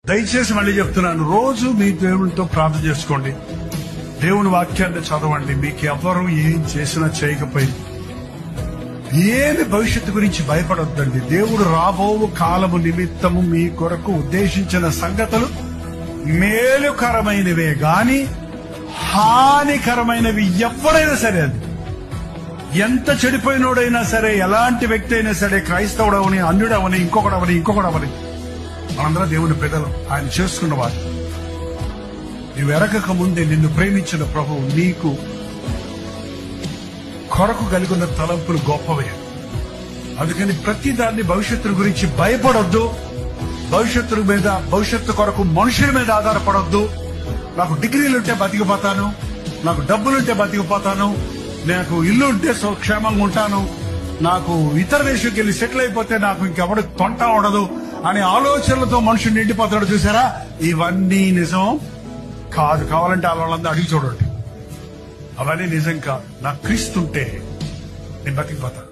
దయచేసి మళ్ళీ చెప్తున్నాను, రోజు మీ దేవునితో ప్రార్థన చేసుకోండి, దేవుని వాక్యాన్ని చదవండి. మీకు ఎవరు ఏం చేసినా చేయకపోయింది ఏమి భవిష్యత్తు గురించి భయపడొద్దండి. దేవుడు రాబో కాలము నిమిత్తము మీ కొరకు ఉద్దేశించిన సంగతులు మేలుకరమైనవే గాని హానికరమైనవి ఎవరైనా సరే, అది ఎంత చెడిపోయినోడైనా సరే, ఎలాంటి వ్యక్తి అయినా సరే, క్రైస్తవుడవని, అన్యుడవని, ఇంకొకడవని మనందరం దేవుని పెద్దలు, ఆయన చేసుకున్నవారు. నీవు ఎరగక ముందే నిన్ను ప్రేమించిన ప్రభువు నీకు కొరకు కలిగి ఉన్న తలంపులు గొప్పవే. అందుకని ప్రతి దాన్ని భవిష్యత్తు గురించి భయపడొద్దు. భవిష్యత్తు కొరకు మనుషుల మీద ఆధారపడొద్దు. నాకు డిగ్రీలుంటే బతికిపోతాను, నాకు డబ్బులుంటే బతికిపోతాను, నాకు ఇల్లు ఉంటే క్షేమంగా ఉంటాను, నాకు ఇతర దేశంకి వెళ్ళి సెటిల్ అయిపోతే నాకు ఇంకెవడు తొంట ఉండదు అనే ఆలోచనలతో మనుషులు నిండిపోతాడు. చూసారా, ఇవన్నీ నిజం కాదు. కావాలంటే వాళ్ళందరూ అడిగి చూడండి, అవన్నీ నిజం కాదు. నాకు క్రీస్తుంటే నేను బతికిపోతాను.